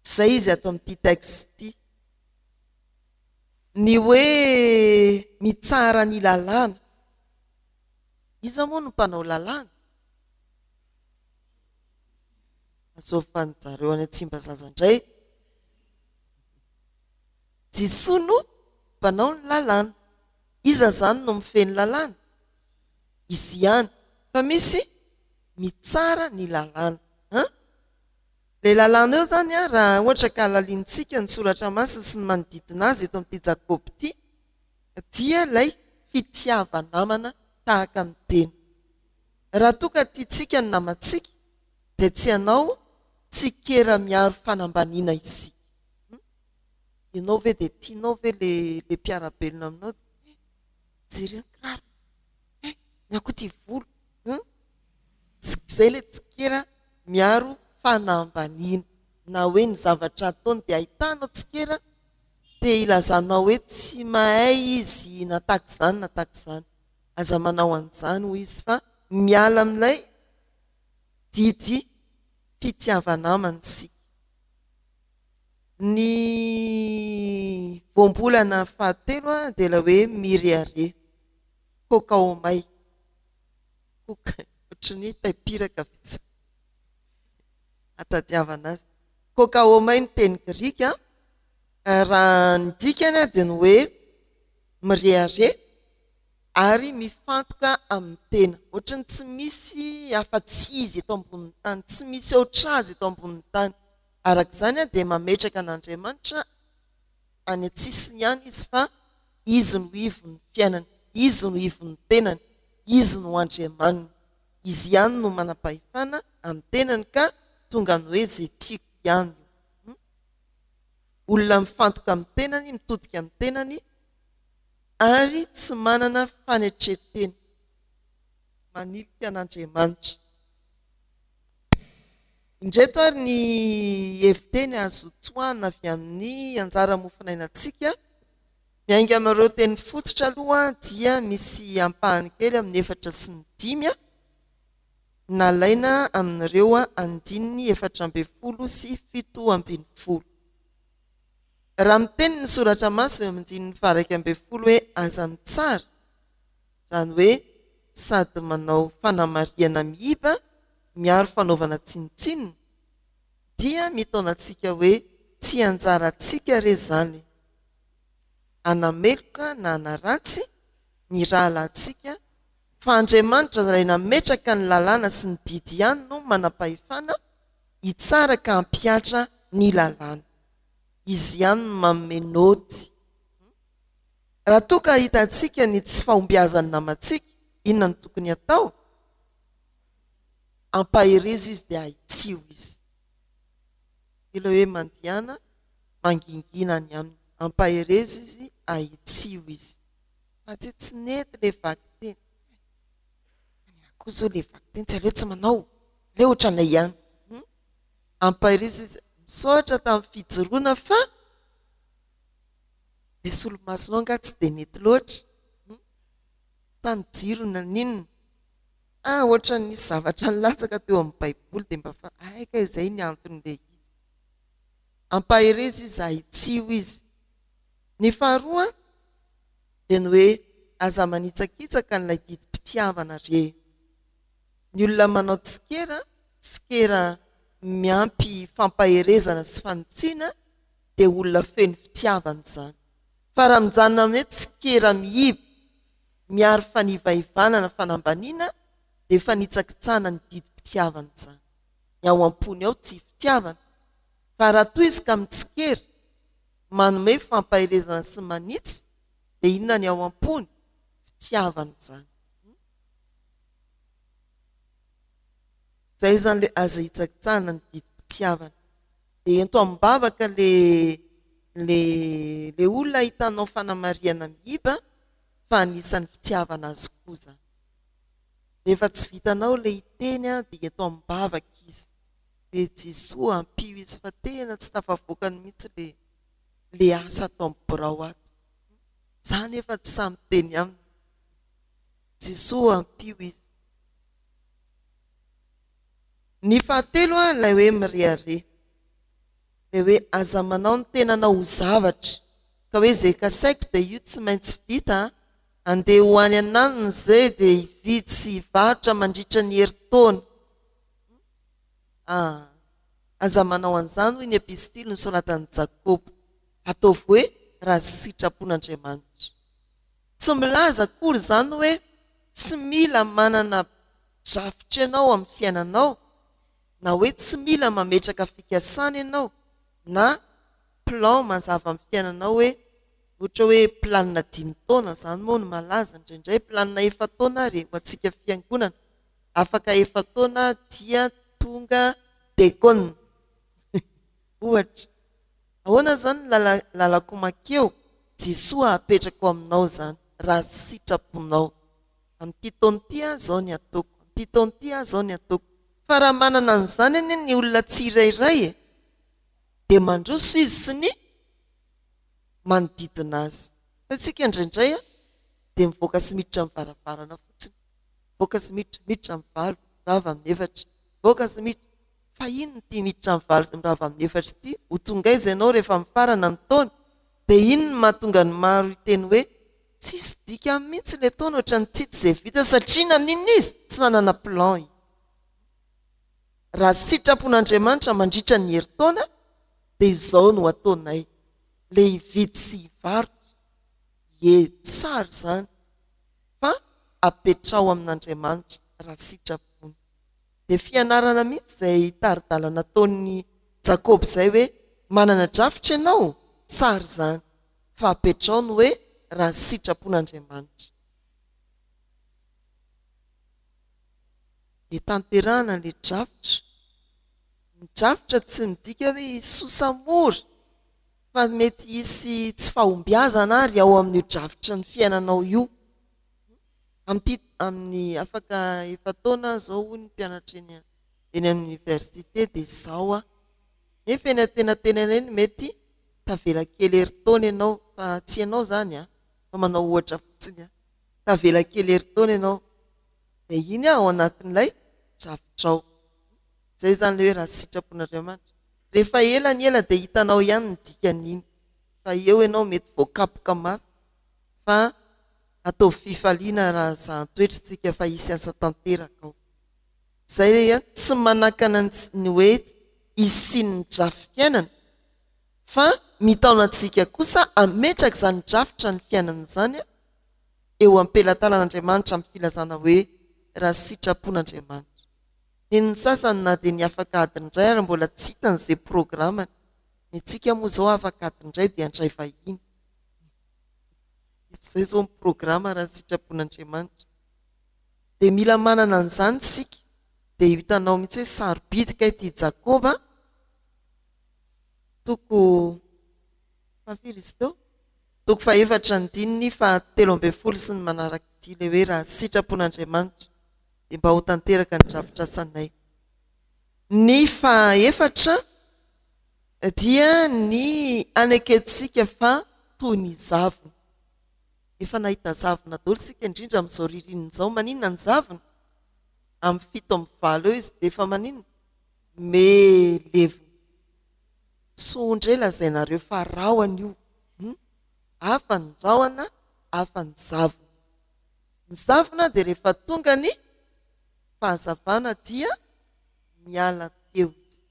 Izay izy ato amin'ity texte ity. Ny hoe mitsara ny lalàna, iza moa no mpanao lalàna? Azao fanjareo any Tsimbazaza indray Jisoa no mpanao ny lalàna. Iza zany no mifeny lalàna? Izy ihany. Fa misy mitsara ny lalàna. Le lalàna eo zany raha ohatra ka laliantsika ny soratra masina sy ny manodidina azy eto amin'ity Jakobo ity, dia ilay fitiavanamana tahaka ny tena. Raha toa ka tiantsika ny namantsika dia tsy hanao tsikera miaro fanambaniana isika. Ianao ve dia tianao ve le mpiarabelona aminao? Jereo ny kiraro, ny akoho ty volo. Izay le tsikera miaro fanambaniana. Na hoe ny zavatra ataony dia ahitanao tsikera dia ilazanao hoe tsy mahay izy nataka izany nataka izany. Aza manao an'izany hoy izy fa miala amin'ilay didy fitiavanamana sika. Ny voambolana fahatelo dia ilay hoe mireare, kokaomay. Ohatran'ny taipiraka visa atadiavana azy. Kokaomay ny teny grika, raha ny dikany dia ny hoe mireare ary mifantoka amin'ny tena. Ohatrany tsy misy afa-tsy izy eto ambonin'ny tany, tsy misy oatra azy eto ambonin'ny tany. Arak'izany dia mametraka an'Andriamanitra any an-tsisiny ihany izy fa izy no ivon'ny fiainany, izy no ivon'ny tenany, izy no Andriamanina. Izy ihany no manam-pahefana amin'ny tenany ka tonga ny hoe izay tiako ihany. Olona mifantoka amin'ny tenany, mitodika amin'ny tenany ary tsy manana fanetretena, manilika an'Andriamanitra. Indreto ary ny heviteny azo tsoahana avy amin'ny anjara mofinainantsika. Miainga amin'ireo teny fototra aloha dia misy ampahany kely amin'ny 4 sy ny 5 nalaina amin'ireo andininy 4:10 sy 7:10. Raha miteny ny soratra masina eo amin'ny andininy 1:10 hoe aza mitsara, izany hoe sady manao fanamariana miiba miaro fanaovana tsinitsinina, dia mitaonantsika hoe tsy anjarantsika re zany anameloka na anaratsy ny rahalantsika, fa Andriamanitra iray nametraka ny lalàna sy ny didy ihany no manam-pahefana hitsara ka hampiatra ny lalàna. Izy ihany no manome nôty. Raha toa ka hitantsika ny tsy fahombiazany namantsika, inona ny tokony atao? Ampaherezy izy dia ahitsio izy. Ilay hoe mandihana mangingina ny aminy. Ampaherezy izy, ahitsio izy. Fa tsy nety le vaky teny. Akoho zao le vaky teny, tsy aleo tsy manao. Le ohatranay ihany. Ampaherezy izy. Misaotra tamin'ny fijoroana fa le solomasonao nga tsy dia nety loatra. Tany jirona ninona. Ohatra nisy zavatra nilatsaka teo amin'ny Baiboly dia mba fa aika izay ny anton'ilay izy. Ampaherezy izy, ahitsio izy. Ny faharoa dia ny hoe aza manitsakitsaka n'ilay didim-pitiavana re. Ny olona manao tsikera miampy fampaherezana sy fanitsiana dia olona feno fitiavana izany. Fa raha mijanona amin'ny hoe tsikera miiba miaro fanivaivana fanambaniana dia fanitsakitsana ny didim-pitiavana izany. Ny ao am-pony ao tsy fitiavana. Fa raha toy izy ka mitsikera manome fampaherezana sy manitsy dia inona ny ao am-pony? Fitiavana izany. Izay izany le aza hitsakitsana ny didim-pitiavana. Dia ento am-bavaka le olona hitanao fanamariana miiba fa anisan'ny fitiavana azy koa izany. Rehefa tsy vitanao le hiteny dia eto am-bavaka izy. Dia Jesoa ampio izy fa tena tsy tafavoakany mihitsy le asa atao amin'ny birao ato. Izany efa tsy samy teny aminy. Jesoa ampio izy. Ny fahatelo ilay hoe mireare. Ilay hoe aza manao ny tenanao ho zavatra. Ka hoe izay kasaiko dia io tsy maintsy vita. Andeha ho any ananiny izay dia hividy sy hivarotra mandritra ny herintaona. Aza manao an'izany hoy ny epistily nosoratan'i Jakobo. Ataovy hoe raha sitrapon'Andriamanitra. Tsy milaza akory zany hoe tsy mila manana drafitra ianao amin'ny fiainanao, na hoe tsy mila mametraka fikasana ianao, na plan mazava amin'ny fiainanao hoe ohatra hoe planina 5 taona zany moa no malaza, indraindray planina 4 taona ary ho antsika fiangonana, afaka 4 taona dia tonga dekona ohatra. Ahoana zany lalako makeo? Jesoa apetraka aminao zany raha sitraponao. Amin'ity taona ity zao ny ataoko, amin'ity taona ity zao ny ataoko. Fa raha manana an'izany anie ny olona tsirairay dia mandroso izy sy ny manodidina azy. Fa tsika indraindray dia mivoaka sy miditra amin'ny varavarana fotsiny, mivoaka sy miditra amin'ny valo mirava amin'ny efatra, mivoaka sy miditra. Fa inona ity miditra amin'ny valo sy mirava amin'ny efatra ity? Ho tonga izy ianao rehefa mifarana ny taona, dia inona mahatonga ny maro iteny hoe tsisy dika mihitsy ilay taona ohatra ny tsitsy izay vita, satria nanina izy tsy nanana plan izy. Raha sitrapon'Andriamanitra mandritra ny herintaona dia izao no ataonay, ilay hividy sy hivarotra tsara zany, fa apetrao amin'Andriamanitra raha sitrapony. Dia fianarana mihitsy izay taridalana ataon'ny Jakoba izay hoe manana drafitra ianao, tsara zany, fa apetrao no hoe raha sitrapon'Andriamanitra. Dia tanterahana ilay drafitra. Ny drafitra tsy midika hoe sosamora, fa mety hisy tsy fahombiazana ary ao amin'io drafitra ny fiainanao io. Amin'ny afaka 4 taona zao ny mpianatra eny amin'ny université dia izao nefa eny antenatena eny mety tavela kely herintaona ianao, fa tsy ianao zany fa manao ohatra fotsiny tavela kely herintaona ianao, dia iny ao anatin'ilay drafitrao. Zay zany le hoe raha sitrapon'Andriamanitra. Rehefa ela ny ela dia hitanao ihany ny dikan'iny, fa eo ianao mety voakapoka mafy, fa atao fifaliana raha zahantoetritsika fa hisy asa tanteraka ao. Zay tsy manakana ny hoe hisian'ny drafi-piainana, fa mitaona antsika kosa ametraka izany drafitra ny fiainana izany eo ampelatanan'Andriamanitra amin'ny filazana hoe raha sitrapon'Andriamanitra. Ny sasany na dia ny afaka adindray ary mbola tsy hitan'izay programany, ny tsika moa zao afaka adindray dia andray vahiny. Izay zao ny programa raha sitrapon'Andriamanitra. Dia mila manana an'izany sika. Dia hitanao mihitsy hoe sarobidy ka ity Jakoba, toko toko 4 fa 7 sy ny manaraka ity ilay hoe raha sitrapon'Andriamanitra. Dia mba ho tanteraka ny drafitra sanay. Ny 4 dia ny anaketsika fa toy ny zavona. Efa nahita zavona daholo sika indrindra amin'izao ririnina izao. Maninona ny zavona? Amin'ny 7-9 eo izy dia efa maninona? Melevona. Sondra lazainareo fa rahona io. Hafa ny rahona, hafa ny zavona. Ny zavona dia rehefa tonga ny fahazavana dia miala teo izy.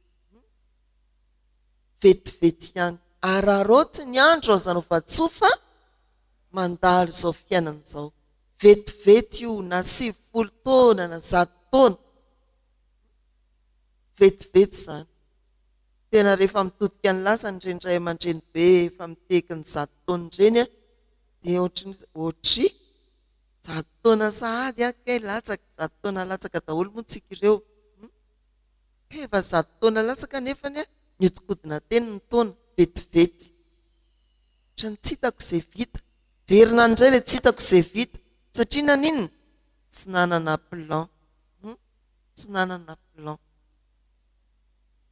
Vetivety ihany. Araroty ny andro azano vatsofa mandalo izao fiainana izao. Vetivety io na 90 taona na 100 taona. Vetivety zany. Tena rehefa mitodika ny lasa ny rendray aman-dreny be efa miteky ny 100 taona ireny dia ohatry 100 taona sahady kay latsaka, 100 taona latsaka daholo moa tsika ireo. Efa 100 taona latsaka nefa niodikodina teny ny taona. Vetivety. Ohatrany tsy hitako izay vita. Verina indray ilay tsy hitako izay vita. Satria naninona? Tsy nanana plan. Tsy nanana plan.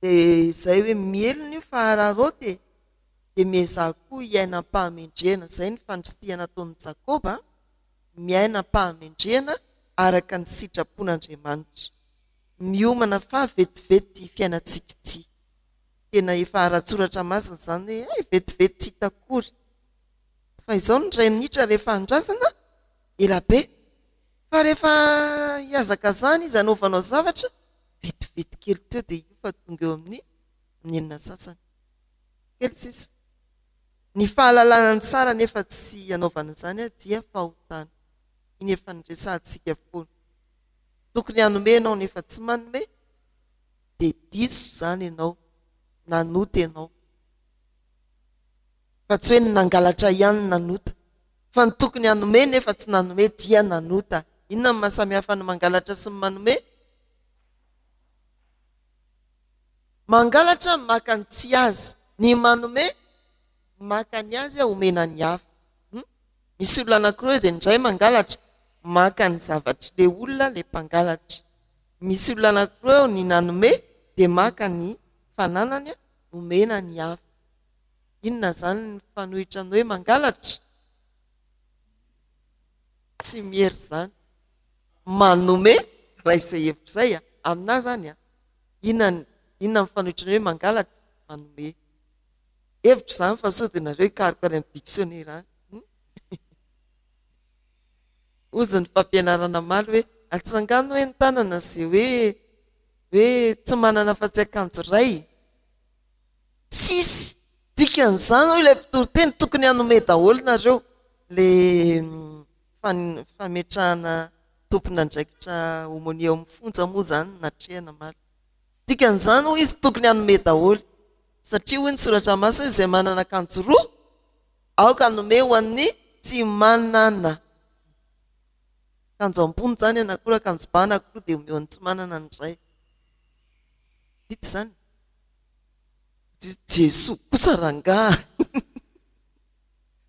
Dia izay hoe mielona io fa araroty dia miezah koa hiainam-pahamendrena. Izay ny fandrisihana ataon'ny Jakoba. Miainam-pahamendrena araka ny sitrapon'Andriamanitra. Miomana fa vetivety fiainantsika ity. Tena efa ara-tsoratra masina izany hoe vetivety tsy hitakory. Fa izao ny 3 minitra rehefa andrasana ela be. Fa rehefa hiazaka zany izy hanaovanao zavatra, vetivety kely teo, dia io fa tonga eo amin'ny enina sasany. Kely sisa. ny fahalalana ny tsara nefa tsy anaovana izany dia fahotana. Iny efa niresantsika foana. Tokony hanomenao nefa tsy manome dia diso izany ianao, nanota ianao. Fa tsy hoe ny nangalatra ihany nanota. Fa ny tokony hanome nefa tsy nanome dia nanota. Inona ny mahasamihafa ny mangalatra sy ny manome? Mangalatra maka ny tsy azy, ny manome maka ny azy omena ny hafa. Misy olona anankiroa dia indray mangalatra maka ny zavatra le olona le mpangalatra. Misy olona anankiroa ny nanome dia maka ny fananany omena ny hafa. Inona zany ny fanohitra ny hoe mangalatra? Tsy miery zany. Manome raha izay hevitra izay aminahy zany inona ny fanohitra ny hoe mangalatra? Manome. Hevitra zany fa sao dia nareo karokaray amin'ny dictionnaire any. Ozy ny fampianarana maly hoe atsangano hoe ny tanana izay hoe tsy manana fa-tsy akanjo ray. Tsisy dikan'izany hoe ilay mpitory-teny tokony hanome daholo nareo le fametrahana tompon'andraikitra homonia eo amin'ny fonja moa zany natrehana maly. Dikan'izany hoy izy tokony hanome daholo satria hoy ny soratra masina izay manana akanjo roa aoka hanome ho an'ny tsy manana. Akanjo ambony zany anakora, akanjo ba anakora dia omeo an'ny tsy manana ny iray. Hita zany. Jesoa kosa rangahy.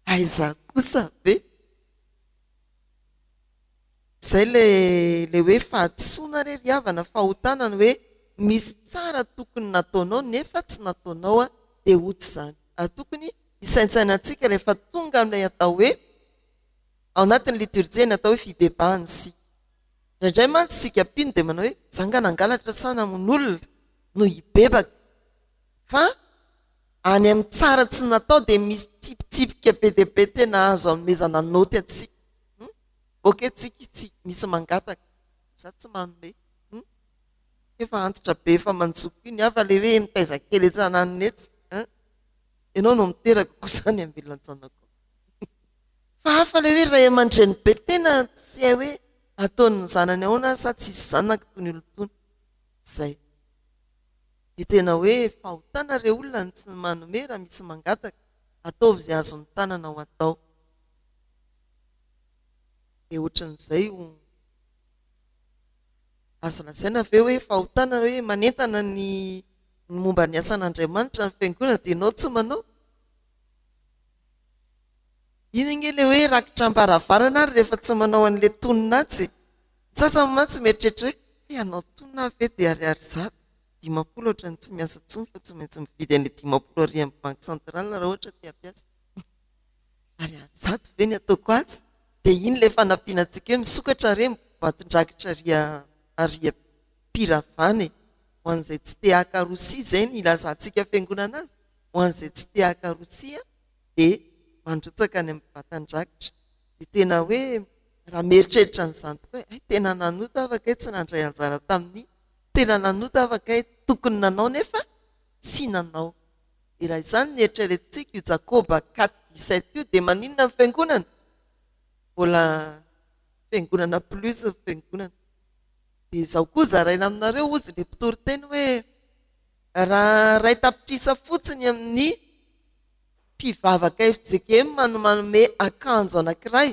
Aiza kosa be. Izay le hoe fahadisoana re ry havana, fahotana ny hoe misy tsara tokony nataonao nefa tsy nataonao dia oty izany. Tokony hisaintsainantsika rehefa tonga amin'ilay atao hoe ao anatin'ny liturjia atao hoe fibebahany sika. Indraindray mantsy sika mpino dia manao hoe zanga nangalatra sana mon'olona no hibebaka. Fa any amin'ny tsara tsy natao dia misy tsipitsipika be dia be tena azo anomezana noty atsika. Oketsika misy mangataka. Za tsy manome. Efa antitra be efa manjoko iny hafa le hoe nitaizakely etsananiny etsy. Ianao no miteraka kosa ny ambilanjanako. Fa hafa le hoe ray aman-dreny be tena tsy hay hoe ataon'ny zanany ahoana sa tsy isy zanaka toy ny olon-tony. Zay. Dia tena hoe fahotana re olona ny tsy manome raha misy mangataka. Ataovy izay azon'ny tanana ho atao. Dia ohatran'izay azo lazaina ve hoe fahotana hoe manentana ny momba ny asan'Andriamanitra ny fiangonana dia ianao tsy manao? Iny nge le hoe rakitra ambaravarana ary rehefa tsy manao an'ilay tononatsy. Sasany mantsy mieritreritra hoe ianao tonona ve dia ariary zato 50 ohatrany tsy miasa tsony fa tsy maintsy mividy an'ilay 50 ary amin'ny banky sentrale raha ohatra dia ampiasa. Ariary zato ve ny ataoko azy? Dia iny ilay fanampianantsika hoe misokatra re mibaton-drakitra aria piravany ho an'izay tsy te hakarosia izay ny ilazantsika fiangonana azy. Ho an'izay tsy te hakarosia dia mandrotsaka any amin'ny batan-drakitra. Dia tena hoe raha mieritreritra n'izany tokoa hoe tena nanota afaka tsy nandray anjara tamin'ny tena nanota afaka tokony nanao nefa tsy nanao. Dia raha izany ny eritreretintsika io Jakoba 4:17 io dia maninona ny fiangonana? Mbola fiangonana plus fiangonana. Dia izao koa zaraina aminareo ozy ilay mpitory-teny hoe raha ray tapitrisa fotsiny amin'ny mpivavaka FJKM manome akanjo anankiray,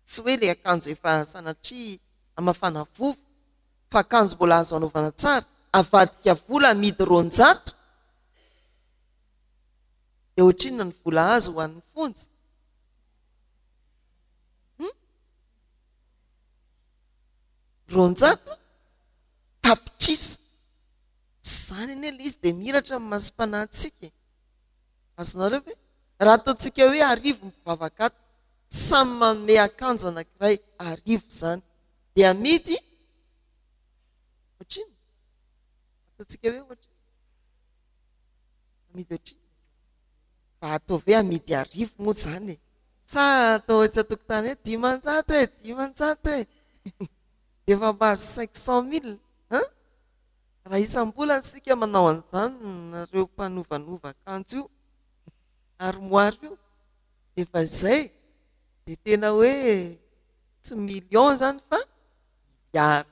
tsy hoe ilay akanjo efa sanatria amafana vovo, fa akanjo mbola azo anaovana tsara, avadika vola amidy 200, dia ohatrinona ny vola azo ho an'ny fonjy? 200 tapitrisa. Izany anie ilay izy dia miratra amin'ny masom-panahintsika. Azonareo ve? Raha ataontsika hoe arivo mivavaka ato, samy manome akanjo anankiray, arivo izany. Dia amidy ohatrino? Ataontsika hoe ohatrino? Amidy ohatrino? Fa atao ve amidy arivo moa izany? Sa atao etsy an-tokotany hoe 500 500 dia efa mahazo 500 000. Raha isam-bola sika manao an'izany nareo mpanovanova akanjo io. armoire io efa zay dia tena hoe tsy million zany fa milliard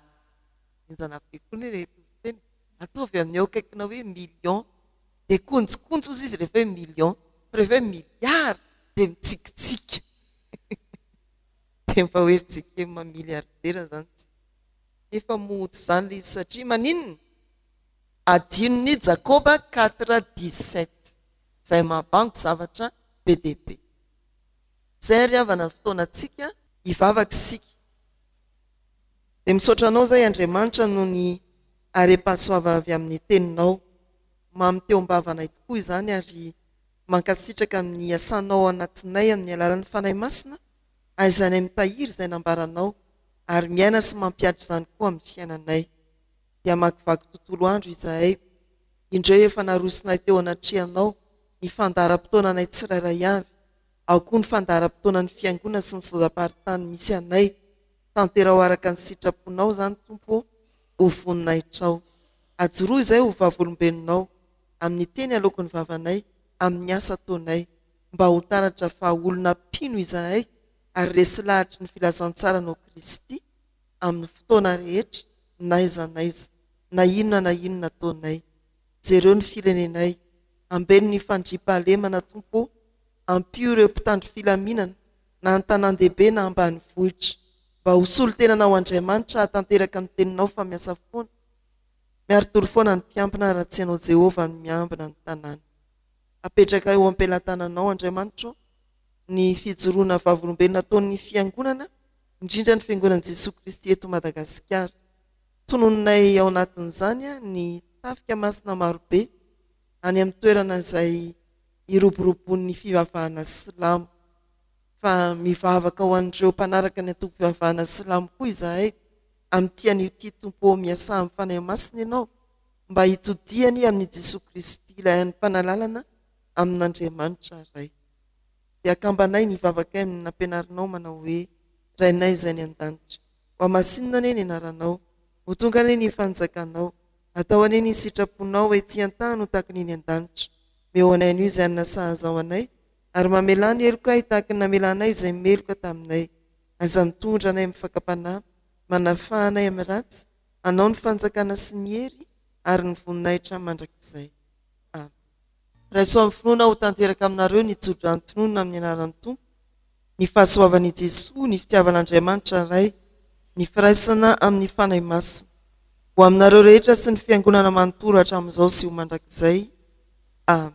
injana be koa ny retoteny atovy amin'ny eo akaikina hoe million dia konjokonjo ozy izy rehefa hoe million fa rehefa hoe milliard dia mitsikitsika dia mba hoeritsika mamiliardera zany tsy efa mody zany le izy satria maninona adinony Jakoba 4:17 izay mabango zavatra be dia be zay ry havana ny fotoanantsika hivavaka isika dia misaotra anao zay Andriamanitra noho ny are-pahasoavana avy amin'ny teninao mamy teo am-bavanay tokoa izany ary mankasitraka amin'ny asanao anatinay amin'ny alalan'ny fanahy masina aizany mitahiry izay nambaranao ary miaina sy mampiatra izany koa amin'ny fiainanay dia makivaky tontolo andro izahay indreo efa narosinay teo anatrianao ny fandaharam-potoananay tsirairay avy ao koa ny fandaharam-potoanany fiangona sy ny zava-paritany misy anay tantera ho araka ny sitraponao zany tompo ho voninahitrao ajoroa izay ho vavolombeninao amin'ny teny aloko ny vavanay amin'ny asa taonay mba ho taratra fa olona mpino izahay ary resy lahatra ny filazantsara nao Kristy amin'ny fotoana rehetra naizanaiza na inona taonay jereo ny firenenay ambeno ny fandriam-pahalemana tompo ampio ireo mpitandro filaminana na an-tanan-dehibe na ambany vohitra mba ho solo-tenanao Andriamanitra hatanteraka ny teninao fa miasa foana miaritory foana ny mpiambina raha tsy ianao Jehovah ny miambina ny tanàna apetraka eo am-pelantananao Andriamanitra ny fijoroana vavolombelona taon'ny fiangonana indrindra ny fiangonan'i Jesosy Kristy eto Madagasikara tonononay ao anatin'izany ny tafika masina marobe any amin'ny toerana izay iroboroboan'ny fivavahana silamo fa mivavaka ho an'ireo mpanaraka ny antoko fivavahana silamo koa izahay amin'ity an'ity tompo miasa amin'ny fanahy masina ianao mba hitodiany amin'ny Jesosy Kristy ilay an'ny mpanalalana amin'Andriamanitra ray dia akambanay nivavaka amin'ny nampianarinao manao hoe rainay izay ny an-danitra ho amasinina ane ny anaranao ho tonga ane ny fanjakanao atao ane ny sitraponao ety an-tany ho tahaka ny an-danitra meo anay an'io izay anasahazao anay ary mamelany eloka hitahaka ny namelanay izay meloka taminay aza mitondra anay amin'ny fakapanahy manafahanay amin'ny ratsy anao ny fanjakana sy ny hery ary ny voninahitra mandrakizay raiso amin'ny finoana ho tanteraka aminareo ny jodrantonona amin'ny anaran'ny tompo ny fahasoavan'i Jesosy ny fitiavan'Andriamanitra ray ny firaisana amin'ny fanahy masina ho aminareo rehetra sy ny fiangonana manontolo hatramin'izao sy ho mandrakizay amen.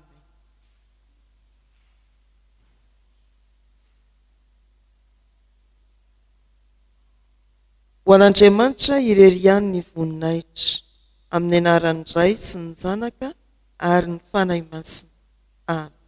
Ho an'Andriamanitra irery ihany ny voninahitra amin'ny anaran'ny Ray sy ny Zanaka ary ny fanahy masina. Amen.